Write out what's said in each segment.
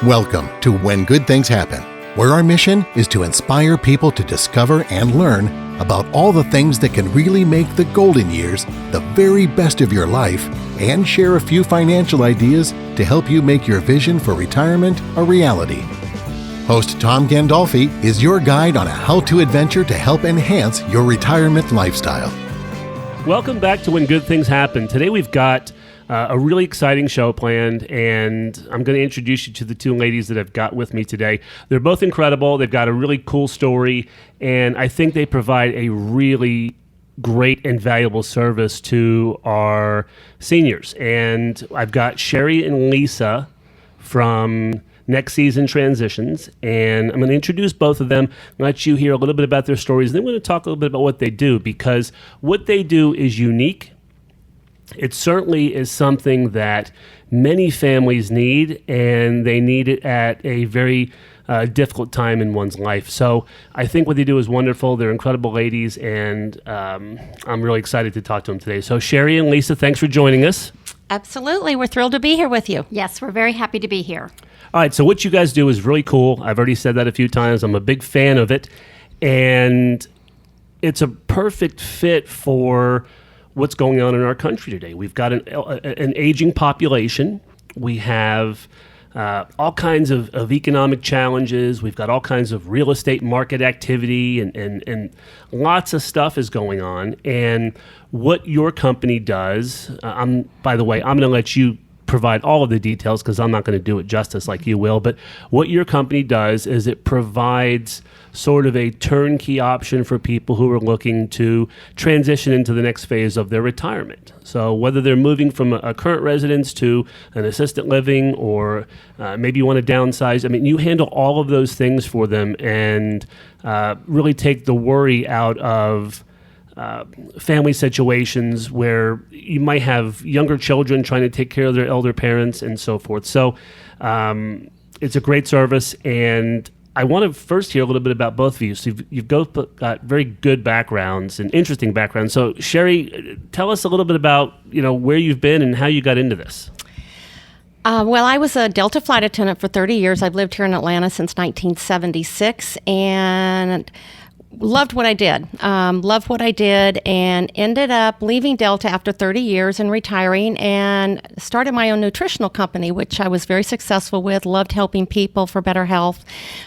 Welcome to When Good Things Happen, where our mission is to inspire people to discover and learn about all the things that can really make the golden years the very best of your life and share a few financial ideas to help you make your vision for retirement a reality. Host Tom Gandolfi is your guide on a how-to adventure to help enhance your retirement lifestyle. Welcome back to When Good Things Happen. Today we've got a really exciting show planned, and I'm going to introduce you to the two ladies that I've got with me today. They're both incredible. They've got a really cool story, and I think they provide a really great and valuable service to our seniors. And I've got Sherri and Lisa from NexSeason Transitions, and I'm going to introduce both of them, let you hear a little bit about their stories, and then we're going to talk a little bit about what they do, because what they do is unique. It certainly is something that many families need, and they need it at a very difficult time in one's life. So I think what they do is wonderful. They're incredible ladies, and I'm really excited to talk to them today. So Sherri and Lisa, thanks for joining us. Absolutely. We're thrilled to be here with you. Yes, we're very happy to be here. All right, so what you guys do is really cool. I've already said that a few times. I'm a big fan of it, and it's a perfect fit for what's going on in our country today. We've got an aging population. We have all kinds of economic challenges. We've got all kinds of real estate market activity, and lots of stuff is going on. And what your company does, by the way, I'm going to let you provide all of the details because I'm not going to do it justice like you will. But what your company does is it provides sort of a turnkey option for people who are looking to transition into the next phase of their retirement. So whether they're moving from a current residence to an assisted living, or maybe you want to downsize, I mean, you handle all of those things for them and really take the worry out of family situations where you might have younger children trying to take care of their elder parents and so forth. So it's a great service, and I want to first hear a little bit about both of you. So you've both got very good backgrounds and interesting backgrounds. So Sherri, tell us a little bit about where you've been and how you got into this. Well, I was a Delta flight attendant for 30 years. I've lived here in Atlanta since 1976, and loved what I did. And ended up leaving Delta after 30 years and retiring, and started my own nutritional company, which I was very successful with, loved helping people for better health.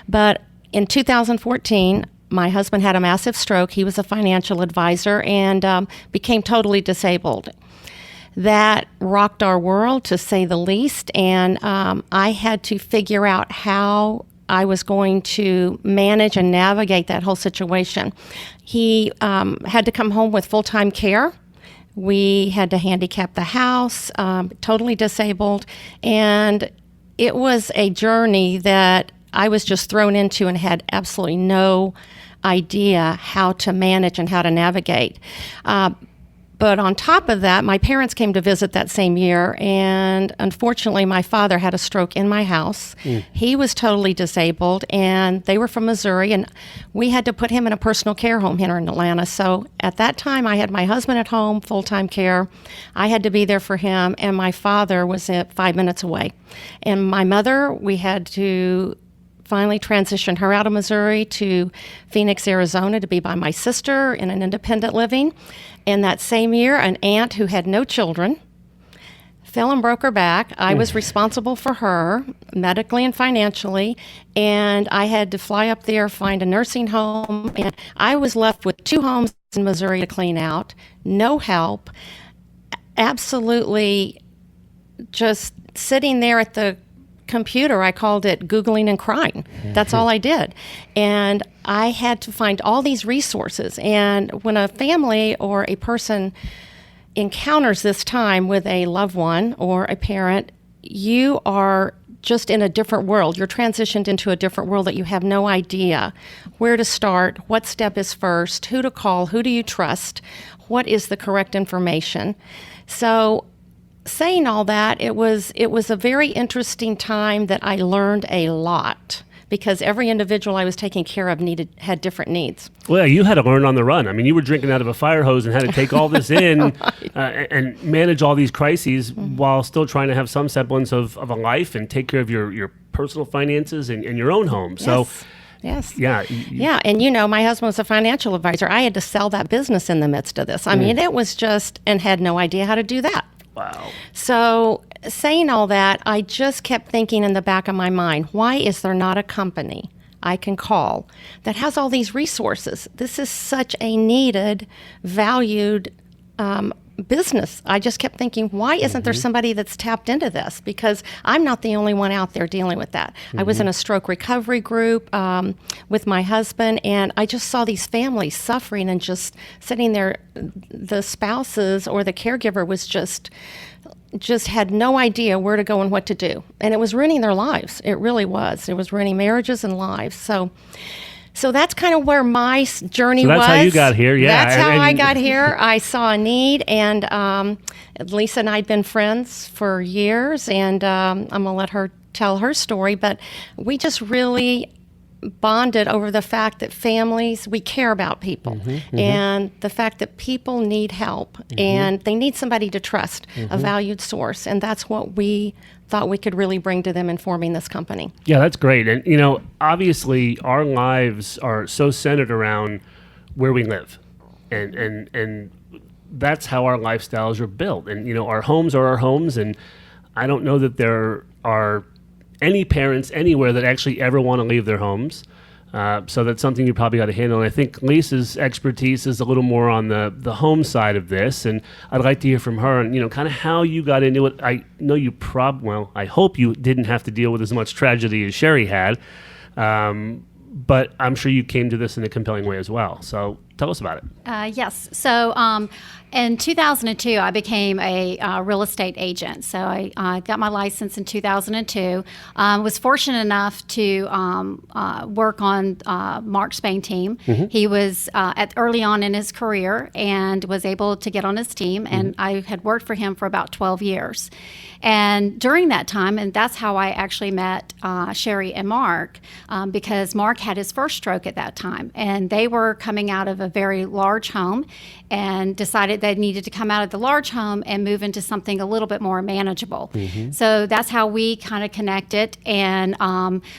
But in 2014, my husband had a massive stroke. He was a financial advisor and became totally disabled. That rocked our world, to say the least, and I had to figure out how I was going to manage and navigate that whole situation. He had to come home with full-time care. We had to handicap the house, totally disabled. And it was a journey that I was just thrown into and had absolutely no idea how to manage and how to navigate. But on top of that, my parents came to visit that same year, and unfortunately, my father had a stroke in my house. He was totally disabled, and they were from Missouri, and we had to put him in a personal care home here in Atlanta. So at that time, I had my husband at home, full-time care. I had to be there for him, and my father was at 5 minutes away. And my mother, we had to finally transitioned her out of Missouri to Phoenix, Arizona, to be by my sister in an independent living. And that same year, an aunt who had no children fell and broke her back. I was responsible for her medically and financially, and I had to fly up there, find a nursing home, and I was left with 2 homes in Missouri to clean out, no help, absolutely just sitting there at the computer. I called it Googling and crying. That's all I did. And I had to find all these resources. And when a family or a person encounters this time with a loved one or a parent, you are just in a different world. You're transitioned into a different world that you have no idea where to start, what step is first, who to call, who do you trust, what is the correct information. So saying all that, it was a very interesting time that I learned a lot. because every individual I was taking care of had different needs. Well, you had to learn on the run. I mean, you were drinking out of a fire hose and had to take all this in and manage all these crises while still trying to have some semblance of a life and take care of your personal finances and your own home. So. Yes. Yeah. Yeah. And, my husband was a financial advisor. I had to sell that business in the midst of this. I mean, it was and had no idea how to do that. Wow. So saying all that, I just kept thinking in the back of my mind, why is there not a company I can call that has all these resources? This is such a needed, valued business. I just kept thinking, why isn't there somebody that's tapped into this? Because I'm not the only one out there dealing with that. I was in a stroke recovery group with my husband, and I just saw these families suffering and just sitting there. The spouses or the caregiver was just had no idea where to go and what to do. And it was ruining their lives. It really was. It was ruining marriages and lives. So that's kind of where my journey was. That's how you got here, yeah. That's how I got here. I saw a need, and Lisa and I had been friends for years, and I'm going to let her tell her story, but we just really bonded over the fact that families, we care about people, and the fact that people need help, and they need somebody to trust, a valued source, and that's what we thought we could really bring to them in forming this company. Yeah, that's great. And, obviously our lives are so centered around where we live. And that's how our lifestyles are built. And, our homes are our homes. And I don't know that there are any parents anywhere that actually ever want to leave their homes. So that's something you probably got to handle. And I think Lisa's expertise is a little more on the home side of this. And I'd like to hear from her and, kind of how you got into it. I know you I hope you didn't have to deal with as much tragedy as Sherri had. But I'm sure you came to this in a compelling way as well. So tell us about it. Yes. So in 2002, I became a real estate agent. So I got my license in 2002. Was fortunate enough to work on Mark's Spain team. He was early on in his career and was able to get on his team. And I had worked for him for about 12 years. And during that time, and that's how I actually met Sherri and Mark, because Mark had his first stroke at that time. And they were coming out of a very large home and decided they needed to come out of the large home and move into something a little bit more manageable. So that's how we kind of connected and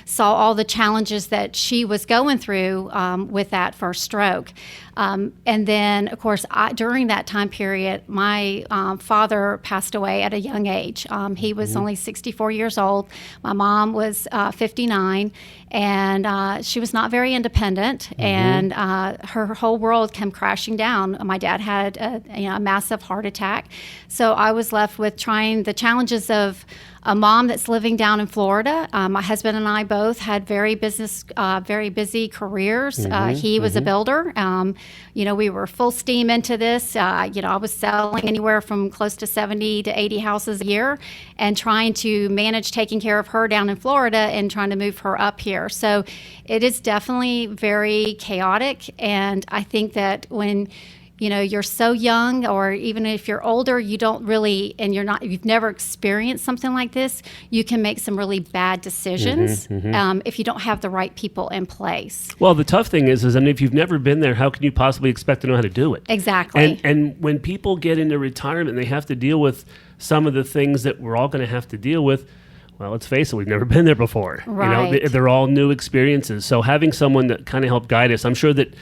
saw all the challenges that she was going through with that first stroke. And then, of course, during that time period, my father passed away at a young age. He was only 64 years old. My mom was 59, and she was not very independent, and her whole world came crashing down. My dad had a massive heart attack. So I was left with trying the challenges of a mom that's living down in Florida. My husband and I both had very busy careers. He was a builder. We were full steam into this. I was selling anywhere from close to 70 to 80 houses a year and trying to manage taking care of her down in Florida and trying to move her up here. So it is definitely very chaotic. And I think that when you're so young, or even if you're older, you don't really, and you've never experienced something like this, you can make some really bad decisions if you don't have the right people in place. Well, the tough thing is if you've never been there, how can you possibly expect to know how to do it? Exactly. And when people get into retirement, they have to deal with some of the things that we're all going to have to deal with. Well, let's face it, we've never been there before. Right. They're all new experiences. So having someone that kind of helped guide us, I'm sure that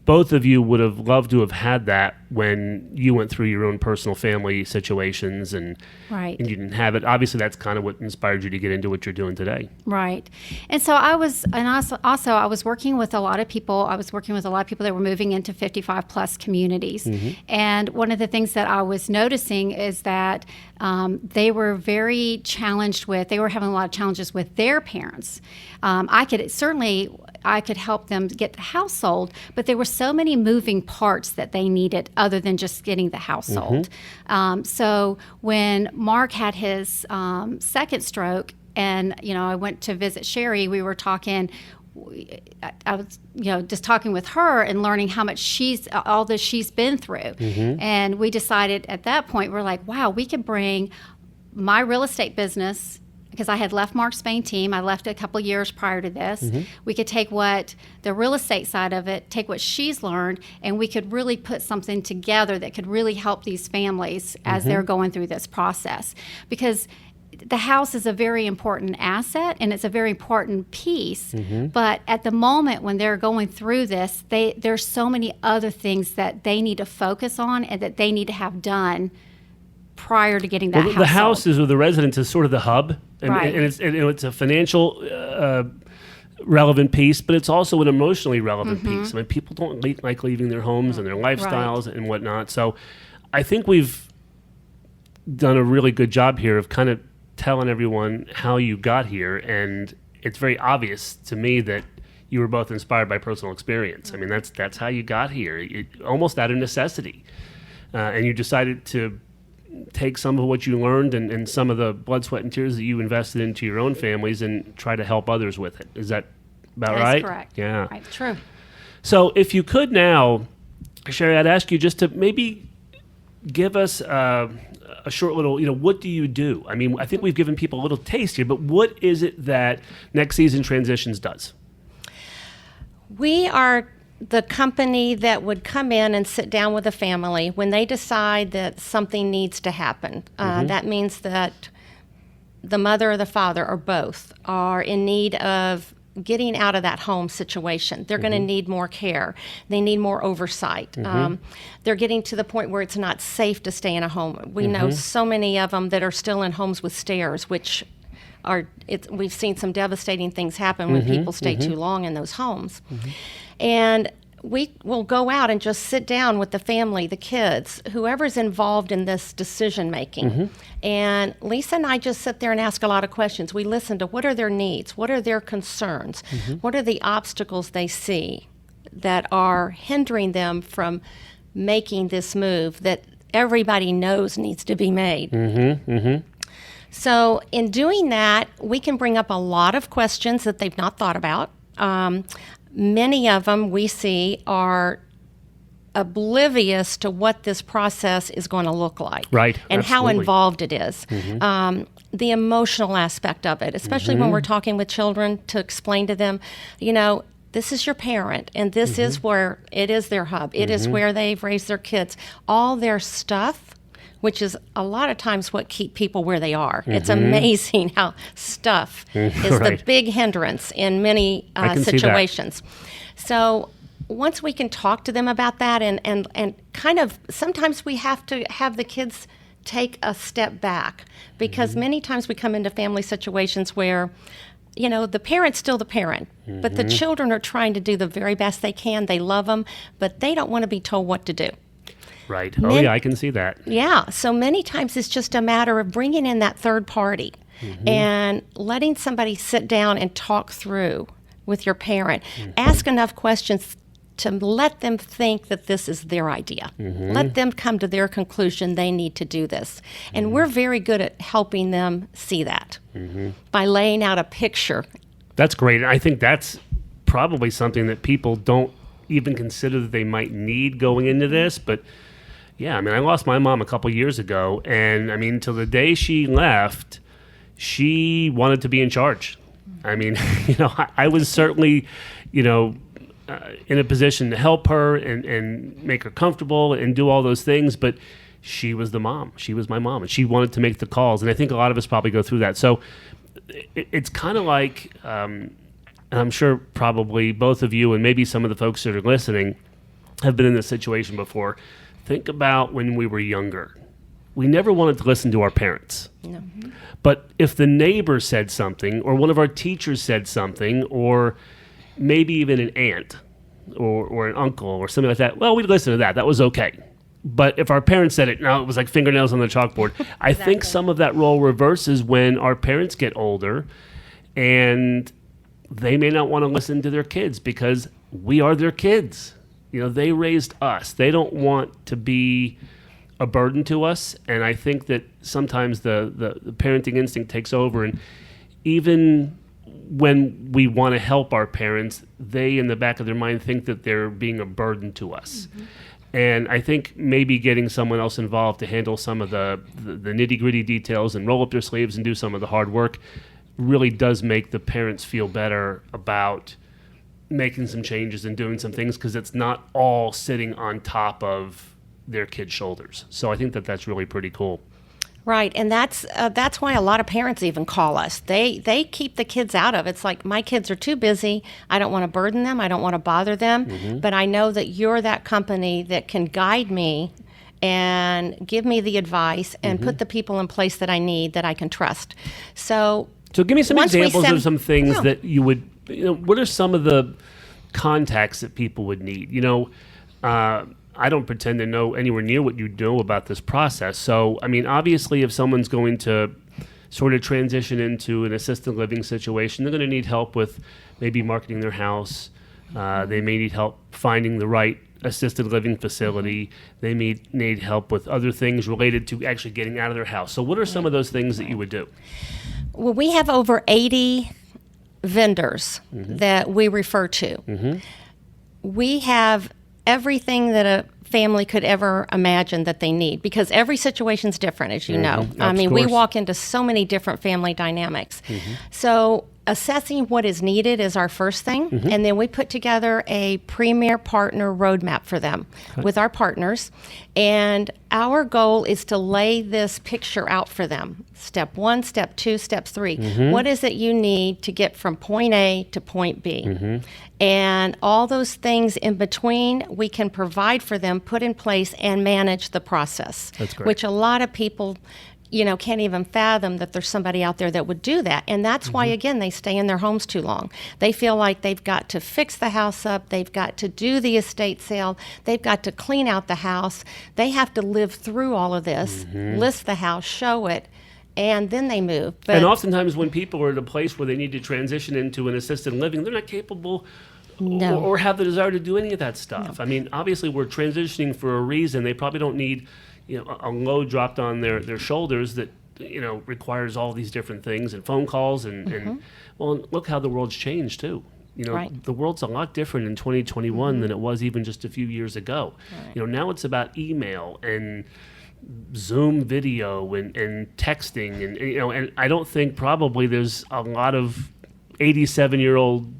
both of you would have loved to have had that when you went through your own personal family situations and you didn't have it. Obviously, that's kind of what inspired you to get into what you're doing today. Right. And so I was working with a lot of people. I was working with a lot of people that were moving into 55 plus communities. And one of the things that I was noticing is that they were very challenged they were having a lot of challenges with their parents. I could help them get the house sold, but there were so many moving parts that they needed other than just getting the house sold. So when Mark had his second stroke, and I went to visit Sherri, we were talking. I was, just talking with her and learning how much she's been through, and we decided at that point we're like, wow, we could bring my real estate business because I had left Mark Spain team. I left a couple years prior to this. We could take what the real estate side of it, take what she's learned, and we could really put something together that could really help these families as they're going through this process. Because the house is a very important asset and it's a very important piece, but at the moment when they're going through this, there's so many other things that they need to focus on and that they need to have done prior to getting that house. The house is, or the residence is sort of the hub, and, Right. and it's a financial relevant piece, but it's also an emotionally relevant piece. I mean, people don't like leaving their homes and their lifestyles and whatnot. So I think we've done a really good job here of kind of telling everyone how you got here, and it's very obvious to me that you were both inspired by personal experience. I mean, that's how you got here, almost out of necessity, and you decided to take some of what you learned and some of the blood, sweat, and tears that you invested into your own families and try to help others with it. Is that about right? That's correct. Yeah. Right. True. So if you could now, Sherri, I'd ask you just to maybe give us a short little, what do you do? I mean, I think we've given people a little taste here, but what is it that NexSeason Transitions does? We are the company that would come in and sit down with a family when they decide that something needs to happen. That means that the mother or the father or both are in need of getting out of that home situation. They're going to need more care. They need more oversight. They're getting to the point where it's not safe to stay in a home. We know so many of them that are still in homes with stairs, which we've seen some devastating things happen when people stay too long in those homes. And we will go out and just sit down with the family, the kids, whoever's involved in this decision making. And Lisa and I just sit there and ask a lot of questions. We listen to what are their needs, what are their concerns, what are the obstacles they see that are hindering them from making this move that everybody knows needs to be made. So in doing that, we can bring up a lot of questions that they've not thought about. Many of them we see are oblivious to what this process is going to look like. Right, and how absolutely. involved it is. The emotional aspect of it, especially when we're talking with children, to explain to them, this is your parent, and this is where it is their hub. It is where they've raised their kids. All their stuff, which is a lot of times what keep people where they are. It's amazing how stuff is Right. the big hindrance in many I can see that. situations. So once we can talk to them about that and kind of, sometimes we have to have the kids take a step back, because many times we come into family situations where the parent's still the parent, but the children are trying to do the very best they can. They love them, but they don't want to be told what to do. Right. Oh, yeah, I can see that. Yeah. So many times it's just a matter of bringing in that third party and letting somebody sit down and talk through with your parent. Ask enough questions to let them think that this is their idea. Let them come to their conclusion they need to do this. And we're very good at helping them see that by laying out a picture. That's great. I think that's probably something that people don't even consider that they might need going into this. But yeah, I mean, I lost my mom a couple years ago, and I mean, till the day she left, she wanted to be in charge. I mean, I was certainly, in a position to help her and make her comfortable and do all those things, but she was the mom. She was my mom, and she wanted to make the calls. And I think a lot of us probably go through that. So it's kind of like, and I'm sure probably both of you and maybe some of the folks that are listening have been in this situation before. Think about when we were younger. We never wanted to listen to our parents. No. But if the neighbor said something, or one of our teachers said something, or maybe even an aunt or an uncle or something like that, well, we'd listen to that. That was okay. But if our parents said it, no, it was like fingernails on the chalkboard. I think some of that role reverses when our parents get older, and they may not want to listen to their kids because we are their kids. They raised us. They don't want to be a burden to us. And I think that sometimes the parenting instinct takes over. And even when we want to help our parents, they, in the back of their mind, think that they're being a burden to us. And I think maybe getting someone else involved to handle some of the nitty-gritty details and roll up their sleeves and do some of the hard work really does make the parents feel better about making some changes and doing some things, because it's not all sitting on top of their kids' shoulders. So I think that that's really pretty cool. Right, and that's why a lot of parents even call us. They keep the kids out of it. It's like, my kids are too busy. I don't want to burden them. I don't want to bother them. But I know that you're that company that can guide me and give me the advice and put the people in place that I need, that I can trust. So give me some examples of some things Yeah. that you would, what are some of the contacts that people would need? I don't pretend to know anywhere near what you know about this process. So, I mean, obviously, if someone's going to sort of transition into an assisted living situation, they're going to need help with maybe marketing their house. They may need help finding the right assisted living facility. They may need help with other things related to actually getting out of their house. So what are some of those things that you would do? Well, we have over 80 vendors that we refer to. We have everything that a family could ever imagine that they need, because every situation's different, as you know. I mean, we walk into so many different family dynamics. So assessing what is needed is our first thing, and then we put together a premier partner roadmap for them with our partners, and our goal is to lay this picture out for them. Step 1, step 2, step 3. What is it you need to get from point A to point B? And all those things in between, we can provide for them, put in place, and manage the process. That's great. Which a lot of people, can't even fathom that there's somebody out there that would do that. And that's why, again, they stay in their homes too long. They feel like they've got to fix the house up. They've got to do the estate sale. They've got to clean out the house. They have to live through all of this, list the house, show it, and then they move. But And oftentimes when people are at a place where they need to transition into an assisted living, they're not capable or have the desire to do any of that stuff. I mean, obviously we're transitioning for a reason. They probably don't need a load dropped on their shoulders that requires all these different things and phone calls and well, look how the world's changed too. Right. The world's a lot different in 2021 than it was even just a few years ago. Right. Now it's about email and Zoom video and texting and I don't think probably there's a lot of 87-year-old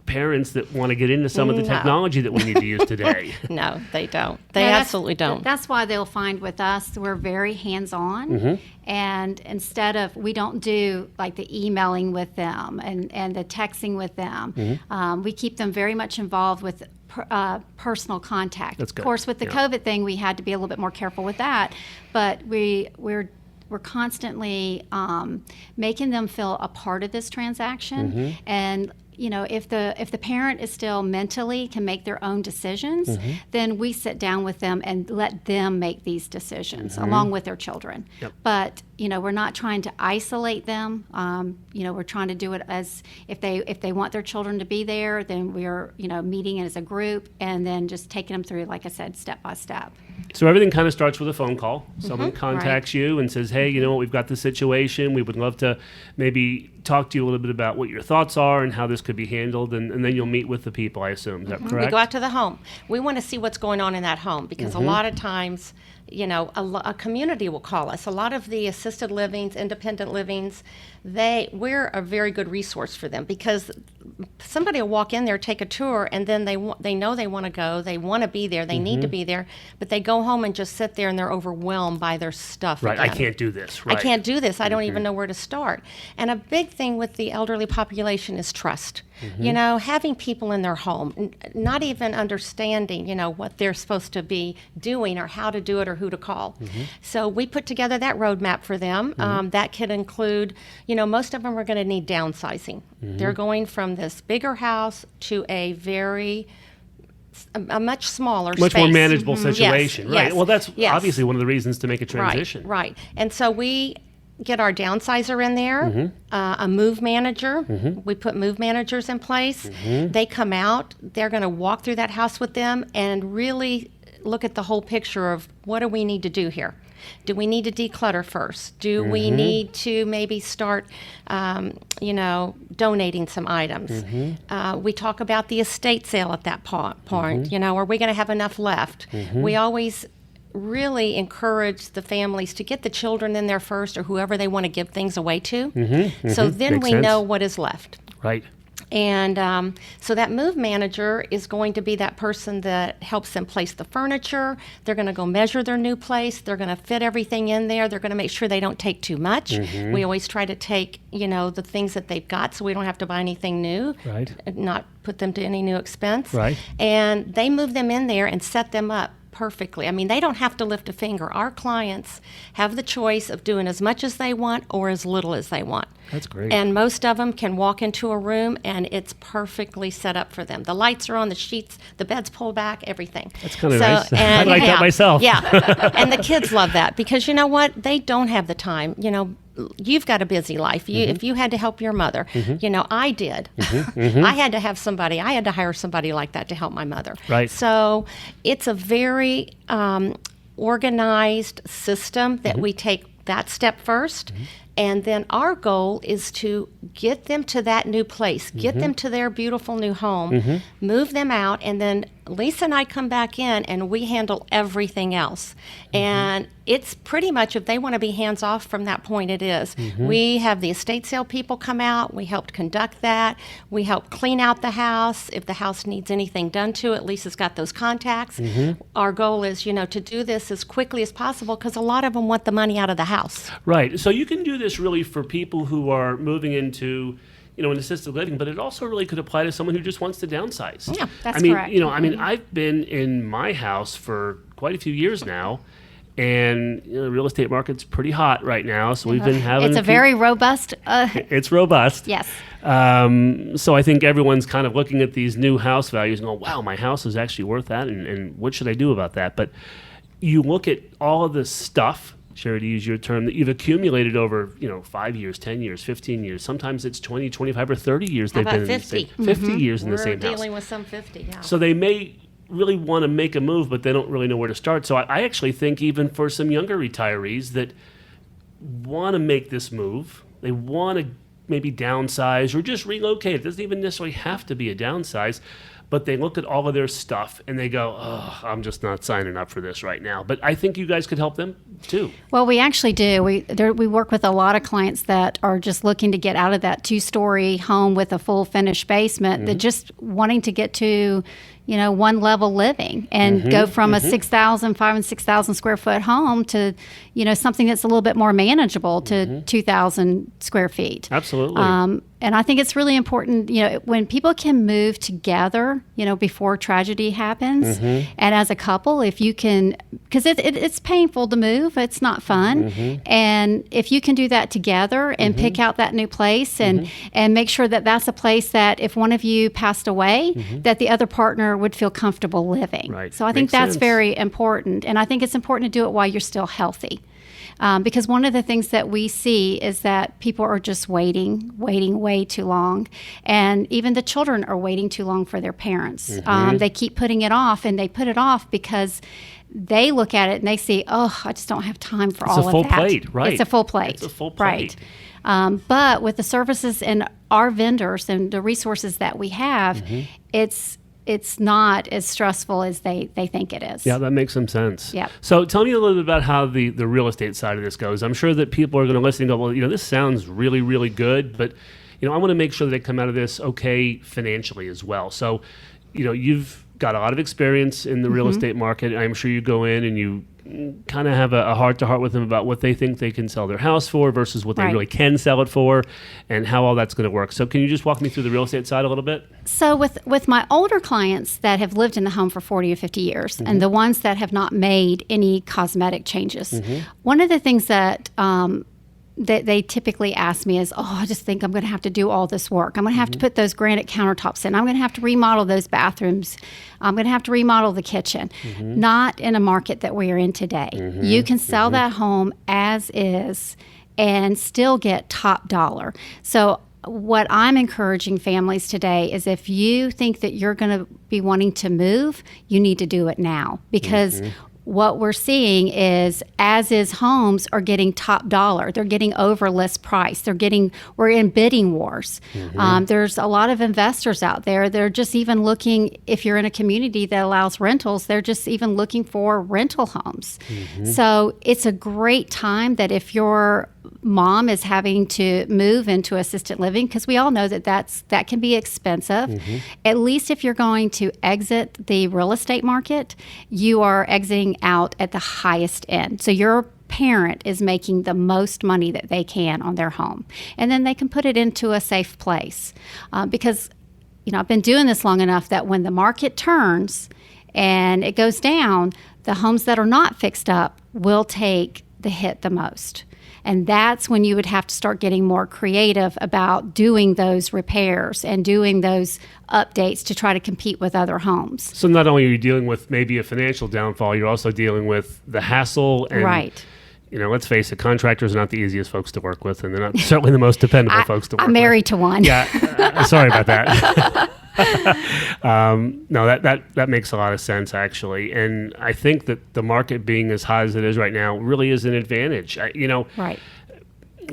parents that want to get into some of the technology that we need to use today. No, they don't. They Yeah, absolutely don't. That's why they'll find with us, we're very hands-on. And instead of, we don't do like the emailing with them and the texting with them. We keep them very much involved with personal contact. That's good. Of course, with the COVID thing, we had to be a little bit more careful with that. But we're constantly making them feel a part of this transaction. And if the parent is still mentally can make their own decisions, then we sit down with them and let them make these decisions along with their children. But we're not trying to isolate them. We're trying to do it as if they want their children to be there, then we're meeting as a group and then just taking them through, like I said, step by step. So everything kind of starts with a phone call. Someone contacts you and says, hey, we've got this situation. We would love to maybe talk to you a little bit about what your thoughts are and how this could be handled. And then you'll meet with the people, I assume. Is that correct? We go out to the home. We want to see what's going on in that home, because a lot of times, a community will call us. A lot of the assisted livings, independent livings, we're a very good resource for them, because somebody will walk in there, take a tour, and then they know they want to go, they want to be there, they need to be there, but they go home and just sit there and they're overwhelmed by their stuff. Right, again. I can't do this. I can't do this. I don't even know where to start. And a big thing with the elderly population is trust. Having people in their home, not even understanding, what they're supposed to be doing or how to do it or who to call. So we put together that roadmap for them. That could include, most of them are going to need downsizing. They're going from this bigger house to a much smaller much space. more manageable situation. Yes, right. yes, Well, that's yes. obviously one of the reasons to make a transition. Right. And so we get our downsizer in there, a move manager. We put move managers in place. They come out. They're going to walk through that house with them and really look at the whole picture of what do we need to do here. Do we need to declutter first? Do we need to maybe start, donating some items? We talk about the estate sale at that point. Are we going to have enough left? We always really encourage the families to get the children in there first, or whoever they want to give things away to. So then Makes we sense. know what is left. Right. And so that move manager is going to be that person that helps them place the furniture. They're going to go measure their new place. They're going to fit everything in there. They're going to make sure they don't take too much. We always try to take, the things that they've got, so we don't have to buy anything new. Right. Not put them to any new expense. Right. And they move them in there and set them up perfectly. I mean, they don't have to lift a finger. Our clients have the choice of doing as much as they want or as little as they want. That's great. And most of them can walk into a room and it's perfectly set up for them. The lights are on, the sheets, the bed's pulled back, everything. That's kind of nice. I like that myself. Yeah. And the kids love that because you know what? They don't have the time. You've got a busy life. If you had to help your mother, I did. I had to have somebody. I had to hire somebody like that to help my mother. Right. So it's a very organized system that we take that step first. And then our goal is to get them to that new place, get them to their beautiful new home, move them out, and then Lisa and I come back in and we handle everything else. And it's pretty much, if they want to be hands off from that point, it is. We have the estate sale people come out. We helped conduct that. We help clean out the house. If the house needs anything done to it, Lisa's got those contacts. Our goal is, to do this as quickly as possible because a lot of them want the money out of the house. Right. So you can do this really for people who are moving into an assisted living, but it also really could apply to someone who just wants to downsize. Yeah, that's correct. correct. I've been in my house for quite a few years now, and the real estate market's pretty hot right now, so we've been having... It's a very robust... It's robust. Yes. So I think everyone's kind of looking at these new house values and go, wow, my house is actually worth that, and what should I do about that? But you look at all of this stuff, Sherri, to use your term, that you've accumulated over, 5 years, 10 years, 15 years. Sometimes it's 20, 25, or 30 years How they've about been 50? in the same 50 years in the same We're house. dealing with some 50, yeah. So they may really want to make a move, but they don't really know where to start. So I actually think even for some younger retirees that want to make this move, they want to maybe downsize or just relocate. It doesn't even necessarily have to be a downsize. But they look at all of their stuff and they go, oh, I'm just not signing up for this right now. But I think you guys could help them too. Well, we actually do. We work with a lot of clients that are just looking to get out of that 2-story home with a full finished basement. They're just wanting to get to, one level living and go from a 5,000 and 6,000 square foot home to, something that's a little bit more manageable to 2,000 square feet. Absolutely. And I think it's really important, when people can move together, before tragedy happens, and as a couple, if you can, because it's painful to move, it's not fun, and if you can do that together and pick out that new place and make sure that that's a place that if one of you passed away, that the other partner would feel comfortable living. Right. So I think Makes that's sense. very important, and I think it's important to do it while you're still healthy. Because one of the things that we see is that people are just waiting way too long. And even the children are waiting too long for their parents. They keep putting it off, and they put it off because they look at it and they see, oh, I just don't have time for all of that. It's a full plate, right. It's a full plate. It's a full plate. Right. But with the services and our vendors and the resources that we have, it's not as stressful as they think it is. Yeah, that makes some sense. Yeah. So tell me a little bit about how the real estate side of this goes. I'm sure that people are going to listen and go, well, this sounds really, really good, but, I want to make sure that they come out of this okay financially as well. So, you've got a lot of experience in the real estate market. I'm sure you go in and you kind of have a heart-to-heart with them about what they think they can sell their house for versus what they really can sell it for and how all that's going to work. So can you just walk me through the real estate side a little bit? So with my older clients that have lived in the home for 40 or 50 years and the ones that have not made any cosmetic changes, one of the things that they typically ask me is, I just think I'm going to have to do all this work. I'm going to have to put those granite countertops in. I'm going to have to remodel those bathrooms. I'm going to have to remodel the kitchen. Not in a market that we are in today. You can sell that home as is and still get top dollar. So what I'm encouraging families today is if you think that you're going to be wanting to move, you need to do it now because what we're seeing is as is homes are getting top dollar. They're getting over list price. We're in bidding wars. There's a lot of investors out there. They're just even looking, if you're in a community that allows rentals, they're just even looking for rental homes. So it's a great time that if your mom is having to move into assisted living, because we all know that can be expensive. At least if you're going to exit the real estate market, you are exiting out at the highest end. So your parent is making the most money that they can on their home, and then they can put it into a safe place. Because I've been doing this long enough that when the market turns and it goes down, the homes that are not fixed up will take the hit the most. And that's when you would have to start getting more creative about doing those repairs and doing those updates to try to compete with other homes. So not only are you dealing with maybe a financial downfall, you're also dealing with the hassle. And, right. Let's face it, contractors are not the easiest folks to work with, and they're not certainly the most dependable folks to work with. I'm married to one. Yeah, sorry about that. No, that makes a lot of sense, actually. And I think that the market being as hot as it is right now really is an advantage. Right.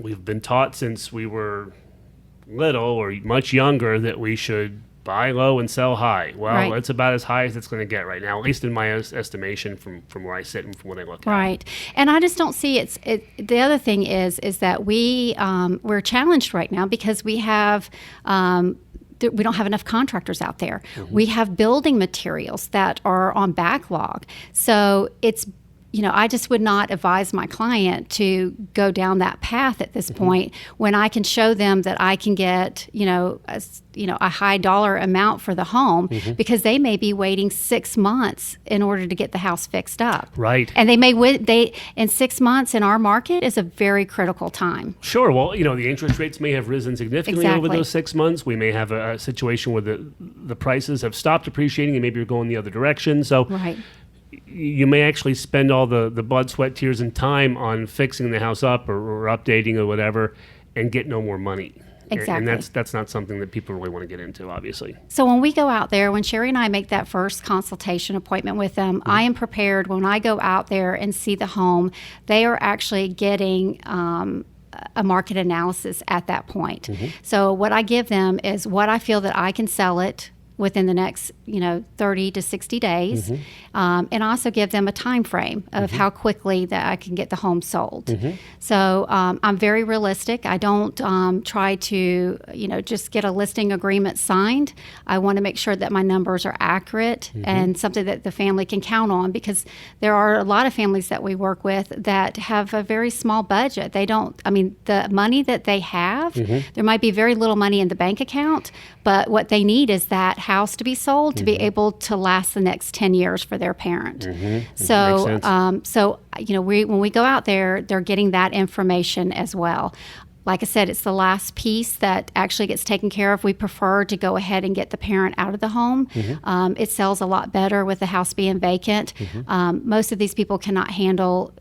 We've been taught since we were little or much younger that we should buy low and sell high. Well, right. It's about as high as it's going to get right now, at least in my estimation from where I sit and from what I look at. Right. And I just don't see the other thing is that we're challenged right now because we have we don't have enough contractors out there. We have building materials that are on backlog. So it's, I just would not advise my client to go down that path at this point when I can show them that I can get, a high dollar amount for the home because they may be waiting 6 months in order to get the house fixed up. Right. And in 6 months in our market is a very critical time. Sure. Well, the interest rates may have risen significantly over those 6 months. We may have a situation where the prices have stopped appreciating and maybe you're going the other direction. So right. You may actually spend all the blood, sweat, tears, and time on fixing the house up or updating or whatever and get no more money. Exactly. And that's not something that people really want to get into, obviously. So when we go out there, when Sherri and I make that first consultation appointment with them, I am prepared when I go out there and see the home, they are actually getting a market analysis at that point. So what I give them is what I feel that I can sell it within the next 30 to 60 days, and also give them a time frame of how quickly that I can get the home sold. So I'm very realistic. I don't try to just get a listing agreement signed. I want to make sure that my numbers are accurate and something that the family can count on, because there are a lot of families that we work with that have a very small budget. The money that they have, there might be very little money in the bank account, but what they need is that house to be sold to be able to last the next 10 years for their parent. So, when we go out there, they're getting that information as well. Like I said, it's the last piece that actually gets taken care of. We prefer to go ahead and get the parent out of the home. It sells a lot better with the house being vacant. Most of these people cannot handle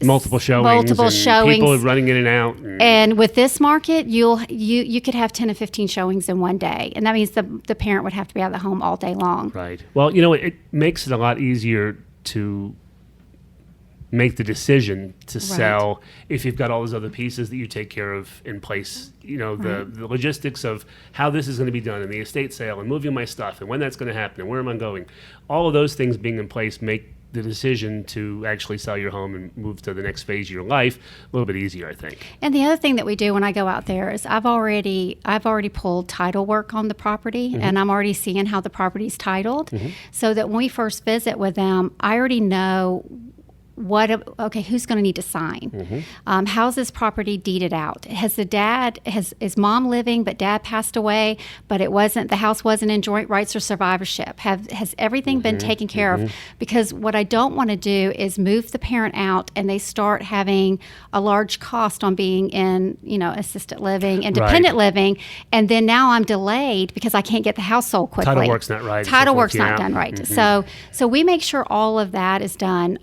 multiple showings. People running in and out. And with this market, you could have 10 to 15 showings in one day. And that means the parent would have to be out of the home all day long. Right. Well, it makes it a lot easier to make the decision to sell if you've got all those other pieces that you take care of in place. The logistics of how this is going to be done and the estate sale and moving my stuff and when that's going to happen and where am I going. All of those things being in place make the decision to actually sell your home and move to the next phase of your life a little bit easier, I think. And the other thing that we do when I go out there is I've already pulled title work on the property, and I'm already seeing how the property's titled, so that when we first visit with them, I already know who's going to need to sign? How's this property deeded out? Is mom living, but dad passed away, but the house wasn't in joint rights or survivorship? Has everything been taken care of? Because what I don't want to do is move the parent out and they start having a large cost on being in, assisted living, independent living, and then now I'm delayed because I can't get the house sold quickly. Title work's not right. Title work's not done right. So we make sure all of that is done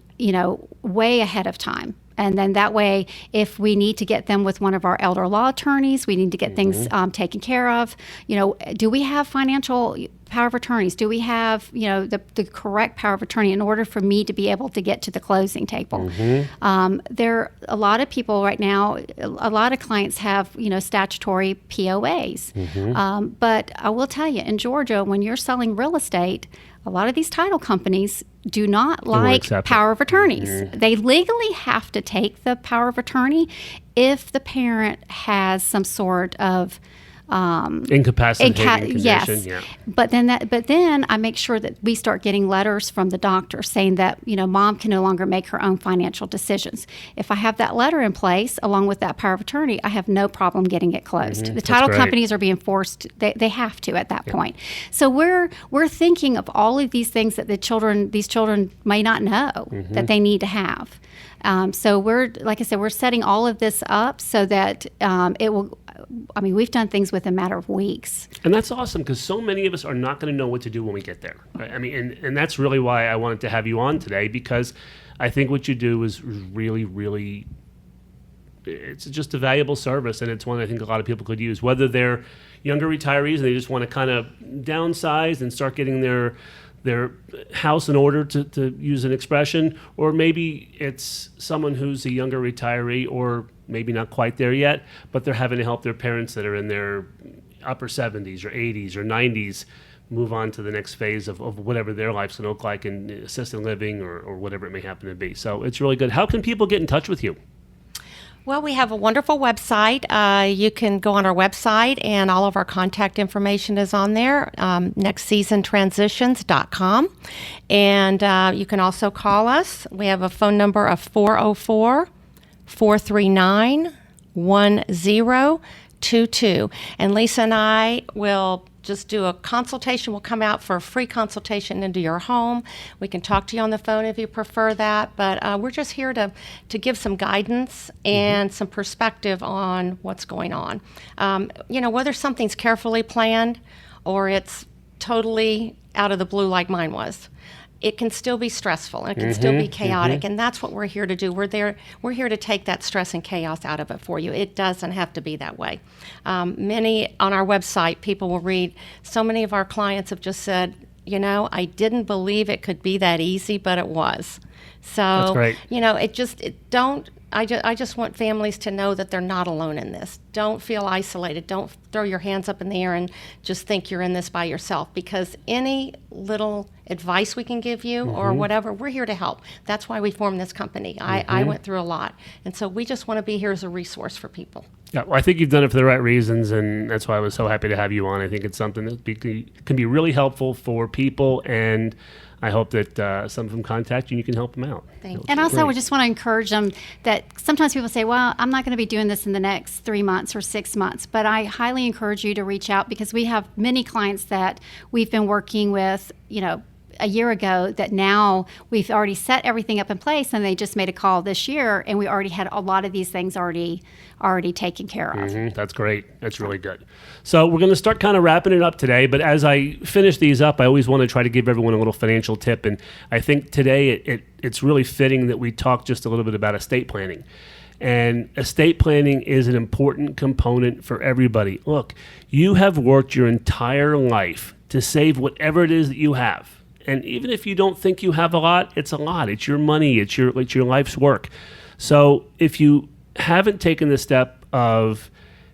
way ahead of time. And then that way, if we need to get them with one of our elder law attorneys, we need to get things taken care of. Do we have financial power of attorneys? Do we have, the correct power of attorney in order for me to be able to get to the closing table? There a lot of people right now, a lot of clients have, statutory POAs. But I will tell you, in Georgia, when you're selling real estate, a lot of these title companies do not like power of attorneys. They legally have to take the power of attorney if the parent has some sort of incapacitating condition. Yes. Yeah. But then I make sure that we start getting letters from the doctor saying that, mom can no longer make her own financial decisions. If I have that letter in place along with that power of attorney, I have no problem getting it closed. The title companies are being forced, they have to at that point. So we're thinking of all of these things that these children may not know that they need to have. So like I said, we're setting all of this up so that it will. We've done things within a matter of weeks. And that's awesome because so many of us are not going to know what to do when we get there. Right? And that's really why I wanted to have you on today, because I think what you do is really, really, it's just a valuable service, and it's one I think a lot of people could use, whether they're younger retirees and they just want to kind of downsize and start getting their house in order, to use an expression, or maybe it's someone who's a younger retiree or maybe not quite there yet, but they're having to help their parents that are in their upper 70s or 80s or 90s move on to the next phase of whatever their life's going to look like in assisted living or whatever it may happen to be. So it's really good. How can people get in touch with you? Well, we have a wonderful website. You can go on our website, and all of our contact information is on there, NexSeasonTransitions.com. And you can also call us. We have a phone number of 404-439-1022. And Lisa and I will just do a consultation. We'll come out for a free consultation into your home. We can talk to you on the phone if you prefer that, but we're just here to give some guidance and some perspective on what's going on. Whether something's carefully planned or it's totally out of the blue like mine was, it can still be stressful and it can still be chaotic, and that's what we're here to do. We're here to take that stress and chaos out of it for you. It doesn't have to be that way. Many on our website, people will read, so many of our clients have just said, I didn't believe it could be that easy, but it was. So, that's great. I just want families to know that they're not alone in this. Don't feel isolated. Don't throw your hands up in the air and just think you're in this by yourself, because any little advice we can give you or whatever, we're here to help. That's why we formed this company. I went through a lot. And so we just want to be here as a resource for people. Yeah, well, I think you've done it for the right reasons, and that's why I was so happy to have you on. I think it's something that can be really helpful for people, and I hope that some of them contact you and you can help them out. Thank you. And also, we just want to encourage them that sometimes people say, well, I'm not going to be doing this in the next 3 months or 6 months. But I highly encourage you to reach out, because we have many clients that we've been working with, a year ago, that now we've already set everything up in place, and they just made a call this year, and we already had a lot of these things already taken care of. That's great. That's really good. So we're going to start kind of wrapping it up today, but as I finish these up, I always want to try to give everyone a little financial tip, and I think today it's really fitting that we talk just a little bit about estate planning. And estate planning is an important component for everybody. Look, you have worked your entire life to save whatever it is that you have. And even if you don't think you have a lot, it's a lot. It's your money. It's your life's work. So if you haven't taken the step of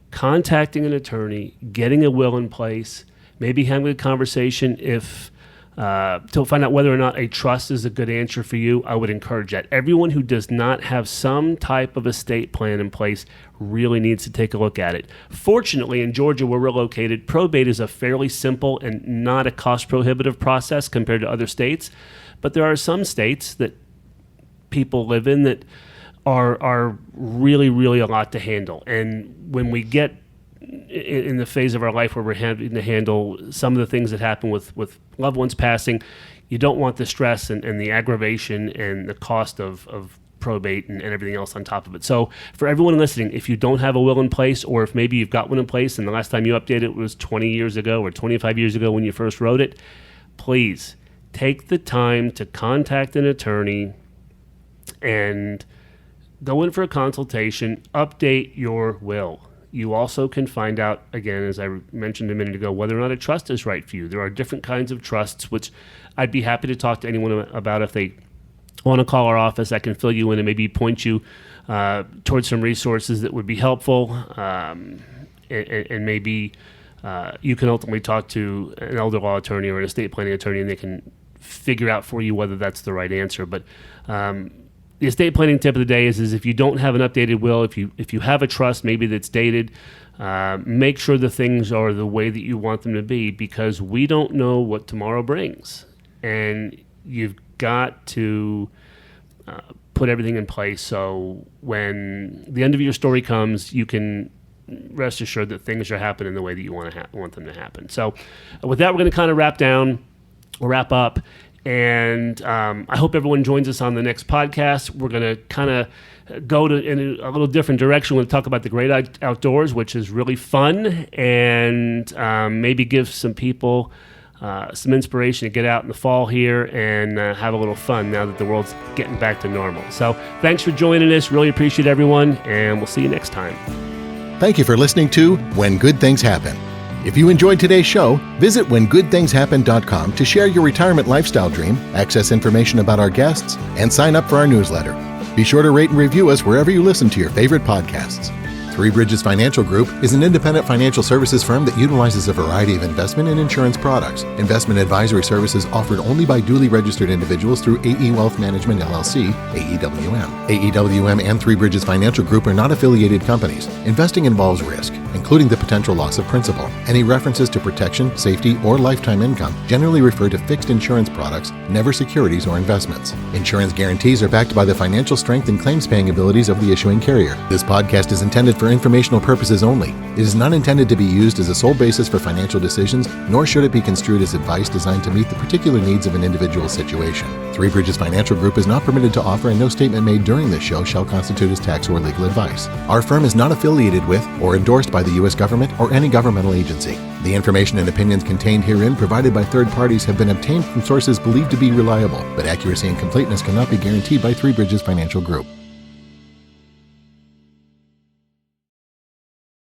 contacting an attorney, getting a will in place, maybe having a conversation to find out whether or not a trust is a good answer for you, I would encourage that. Everyone who does not have some type of estate plan in place really needs to take a look at it. Fortunately, in Georgia, where we're located, probate is a fairly simple and not a cost-prohibitive process compared to other states. But there are some states that people live in that are really, really a lot to handle. And when we get in the phase of our life where we're having to handle some of the things that happen with loved ones passing, you don't want the stress and the aggravation and the cost of probate and everything else on top of it. So for everyone listening, if you don't have a will in place, or if maybe you've got one in place and the last time you updated it was 20 years ago or 25 years ago when you first wrote it, please take the time to contact an attorney and go in for a consultation, update your will. you also can find out, again, as I mentioned a minute ago, whether or not a trust is right for you. There are different kinds of trusts, which I'd be happy to talk to anyone about. If they want to call our office, I can fill you in and maybe point you towards some resources that would be helpful, and maybe you can ultimately talk to an elder law attorney or an estate planning attorney, and they can figure out for you whether that's the right answer. But the estate planning tip of the day is if you don't have an updated will, if you have a trust maybe that's dated, make sure the things are the way that you want them to be, because we don't know what tomorrow brings, and you've got to put everything in place so when the end of your story comes, you can rest assured that things are happening the way that you want them to happen. So with that, we're going to kind of wrap up. And I hope everyone joins us on the next podcast. We're going to kind of go in a little different direction. We're going to talk about the great outdoors, which is really fun, and maybe give some people some inspiration to get out in the fall here and have a little fun now that the world's getting back to normal. So thanks for joining us. Really appreciate everyone, and we'll see you next time. Thank you for listening to When Good Things Happen. If you enjoyed today's show, visit whengoodthingshappen.com to share your retirement lifestyle dream, access information about our guests, and sign up for our newsletter. Be sure to rate and review us wherever you listen to your favorite podcasts. Three Bridges Financial Group is an independent financial services firm that utilizes a variety of investment and insurance products. Investment advisory services offered only by duly registered individuals through AE Wealth Management LLC, AEWM. AEWM and Three Bridges Financial Group are not affiliated companies. Investing involves risk, including the potential loss of principal. Any references to protection, safety, or lifetime income generally refer to fixed insurance products, never securities or investments. Insurance guarantees are backed by the financial strength and claims-paying abilities of the issuing carrier. This podcast is intended for informational purposes only. It is not intended to be used as a sole basis for financial decisions, nor should it be construed as advice designed to meet the particular needs of an individual situation. Three Bridges Financial Group is not permitted to offer, and no statement made during this show shall constitute as tax or legal advice. Our firm is not affiliated with or endorsed by the U.S. government or any governmental agency. The information and opinions contained herein provided by third parties have been obtained from sources believed to be reliable, but accuracy and completeness cannot be guaranteed by Three Bridges Financial Group.